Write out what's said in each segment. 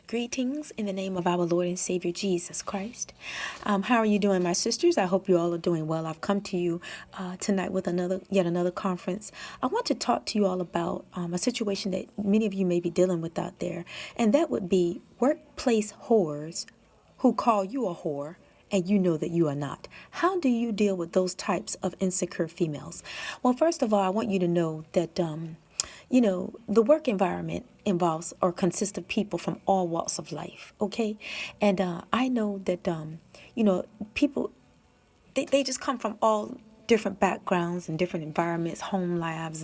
Greetings in the name of our Lord and Savior Jesus Christ. How are you doing, my sisters? I hope you all are doing well. I've come to you tonight with yet another conference. I want to talk to you all about a situation that many of you may be dealing with out there, and that would be workplace whores who call you a whore and you know that you are not. How do you deal with those types of insecure females? Well, first of all, I want you to know that the work environment involves or consists of people from all walks of life, okay? And I know that, people, they just come from all different backgrounds and different environments, home lives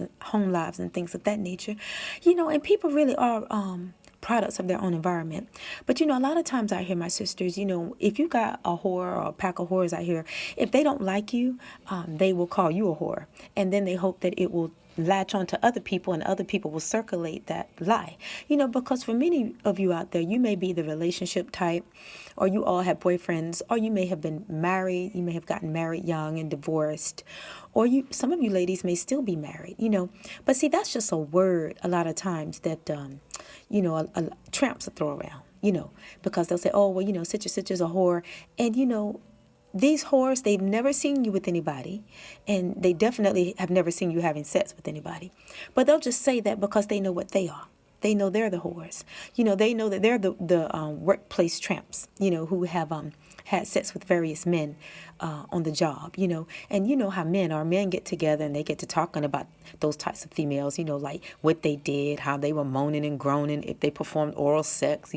and things of that nature, and people really are products of their own environment. But a lot of times I hear my sisters, if you got a whore or a pack of whores out here, if they don't like you, they will call you a whore, and then they hope that it will latch on to other people and other people will circulate that lie. Because for many of you out there, you may be the relationship type, or you all have boyfriends, or you may have been married, you may have gotten married young and divorced, or some of you ladies may still be married, but see, that's just a word a lot of times that tramps will throw around, because they'll say, oh, well, such and such is a whore. And these whores, they've never seen you with anybody, and they definitely have never seen you having sex with anybody. But they'll just say that because they know what they are. They know they're the whores. They know that they're the workplace tramps, who have had sex with various men on the job, And you know how men are. Men get together and they get to talking about those types of females, like what they did, how they were moaning and groaning, if they performed oral sex,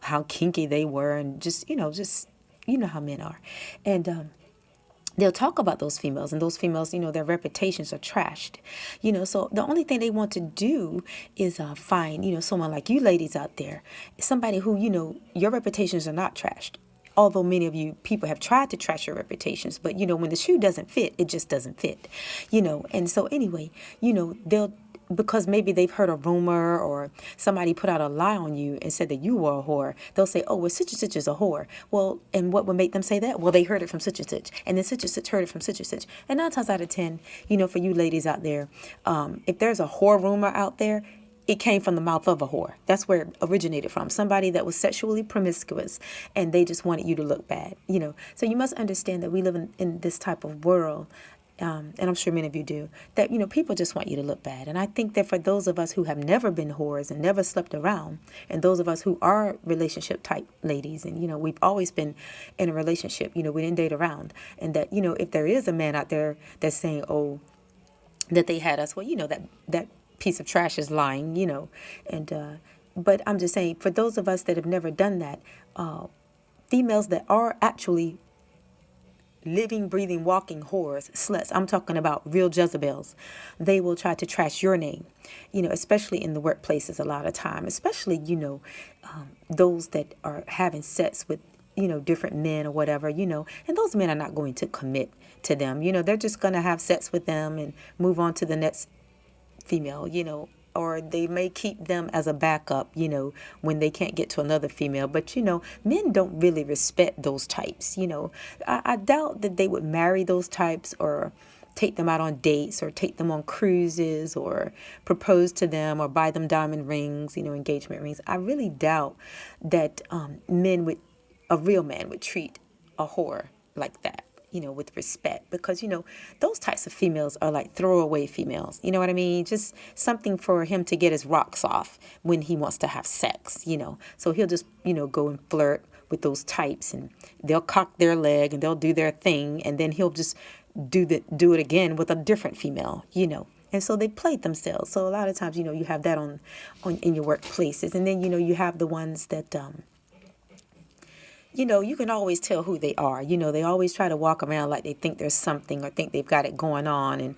how kinky they were, and just how men are. And they'll talk about those females, and those females, their reputations are trashed, so the only thing they want to do is find, someone like you ladies out there, somebody who, your reputations are not trashed. Although many of you people have tried to trash your reputations, but, when the shoe doesn't fit, it just doesn't fit, And so anyway, they'll, because maybe they've heard a rumor or somebody put out a lie on you and said that you were a whore, they'll say, oh, well, such and such is a whore. Well, and what would make them say that? Well, they heard it from such and then such and such heard it from such and such. And 9 times out of 10, for you ladies out there, if there's a whore rumor out there, it came from the mouth of a whore. That's where it originated from. Somebody that was sexually promiscuous, and they just wanted you to look bad, So you must understand that we live in this type of world, and I'm sure many of you do, that, people just want you to look bad. And I think that for those of us who have never been whores and never slept around, and those of us who are relationship type ladies, and, we've always been in a relationship, we didn't date around, and that, if there is a man out there that's saying, oh, that they had us, well, that piece of trash is lying, and but I'm just saying, for those of us that have never done that, females that are actually living, breathing, walking whores, sluts, I'm talking about real Jezebels, they will try to trash your name, especially in the workplaces a lot of time, especially, those that are having sex with, different men or whatever, and those men are not going to commit to them, they're just going to have sex with them and move on to the next female, or they may keep them as a backup, when they can't get to another female. But, men don't really respect those types, I doubt that they would marry those types or take them out on dates or take them on cruises or propose to them or buy them diamond rings, engagement rings. I really doubt that a real man would treat a whore like that, with respect, because, those types of females are like throwaway females. You know what I mean? Just something for him to get his rocks off when he wants to have sex, So he'll just, go and flirt with those types, and they'll cock their leg and they'll do their thing. And then he'll just do it again with a different female, And so they played themselves. So a lot of times, you have that on in your workplaces. And then, you have the ones that, you can always tell who they are. They always try to walk around like they think there's something or think they've got it going on. And,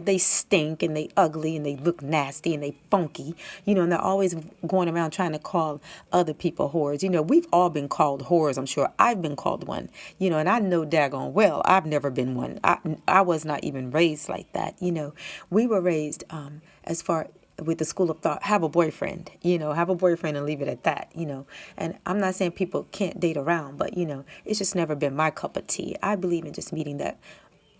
they stink and they ugly and they look nasty and they funky, and they're always going around trying to call other people whores. We've all been called whores. I'm sure I've been called one, and I know daggone well I've never been one. I was not even raised like that. We were raised as far with the school of thought, have a boyfriend, and leave it at that, and I'm not saying people can't date around, but, it's just never been my cup of tea. I believe in just meeting that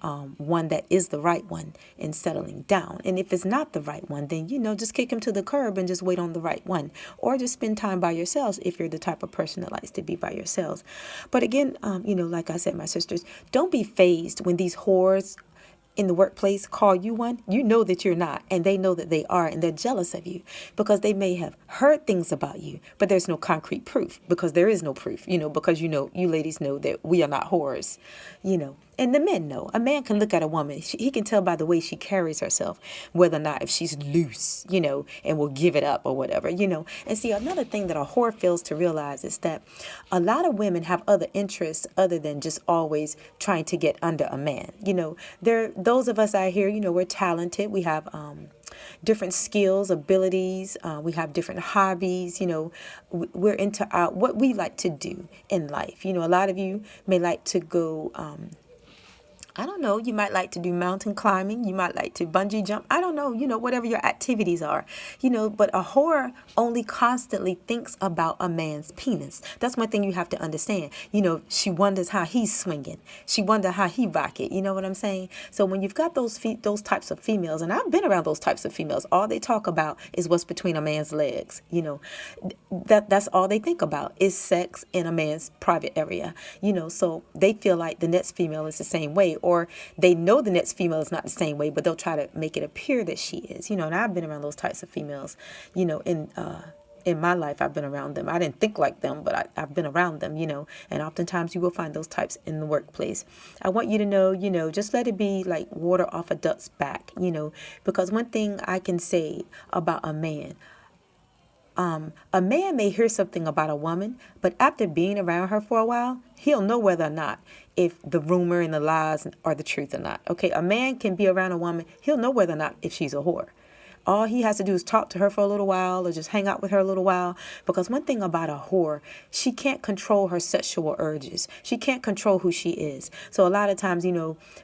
one that is the right one and settling down. And if it's not the right one, then, just kick him to the curb and just wait on the right one. Or just spend time by yourselves if you're the type of person that likes to be by yourselves. But again, like I said, my sisters, don't be fazed when these whores in the workplace call you one. You know that you're not, and they know that they are, and they're jealous of you because they may have heard things about you, but there's no concrete proof, because there is no proof, because you ladies know that we are not whores, and the men know. A man can look at a woman, he can tell by the way she carries herself whether or not if she's loose, and will give it up or whatever, and see, another thing that a whore fails to realize is that a lot of women have other interests other than just always trying to get under a man. Those of us out here, we're talented. We have different skills, abilities. We have different hobbies. We're into what we like to do in life. A lot of you may like to go I don't know, you might like to do mountain climbing, you might like to bungee jump, I don't know, whatever your activities are, but a whore only constantly thinks about a man's penis. That's one thing you have to understand. She wonders how he's swinging. She wonders how he rock it. You know what I'm saying? So when you've got those types of females, and I've been around those types of females, all they talk about is what's between a man's legs. That's all they think about is sex in a man's private area. So they feel like the next female is the same way, or they know the next female is not the same way, but they'll try to make it appear that she is. And I've been around those types of females, in my life. I've been around them. I didn't think like them, but I've been around them, and oftentimes you will find those types in the workplace. I want you to know, just let it be like water off a duck's back, because one thing I can say about a man may hear something about a woman, but after being around her for a while, he'll know whether or not if the rumor and the lies are the truth or not. Okay, a man can be around a woman, he'll know whether or not if she's a whore. All he has to do is talk to her for a little while or just hang out with her a little while. Because one thing about a whore, she can't control her sexual urges. She can't control who she is. So a lot of times,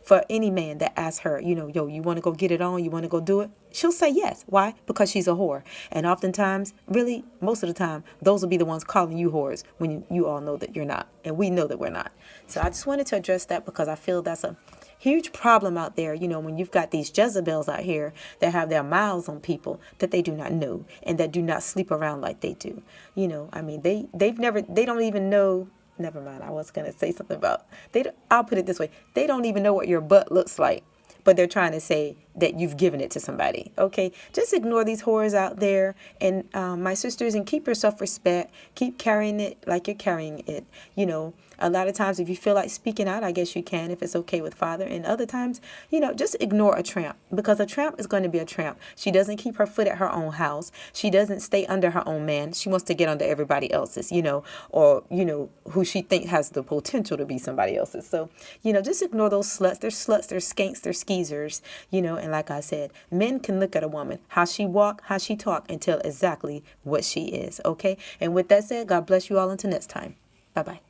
for any man that asks her, yo, you want to go get it on? You want to go do it? She'll say yes. Why? Because she's a whore. And oftentimes, really, most of the time, those will be the ones calling you whores when you all know that you're not. And we know that we're not. So I just wanted to address that because I feel that's a huge problem out there, when you've got these Jezebels out here that have their mouths on people that they do not know and that do not sleep around like they do. They don't even know. Never mind. I was going to say something about I'll put it this way. They don't even know what your butt looks like, but they're trying to say that you've given it to somebody. Okay, just ignore these whores out there, and my sisters, and keep your self-respect. Keep carrying it like you're carrying it. A lot of times, if you feel like speaking out, I guess you can if it's okay with Father. And other times, just ignore a tramp, because a tramp is going to be a tramp. She doesn't keep her foot at her own house. She doesn't stay under her own man. She wants to get under everybody else's, or who she thinks has the potential to be somebody else's. So, just ignore those sluts. They're sluts. They're skanks. They're skeezers. And like I said, men can look at a woman, how she walk, how she talk, and tell exactly what she is. Okay. And with that said, God bless you all until next time. Bye bye.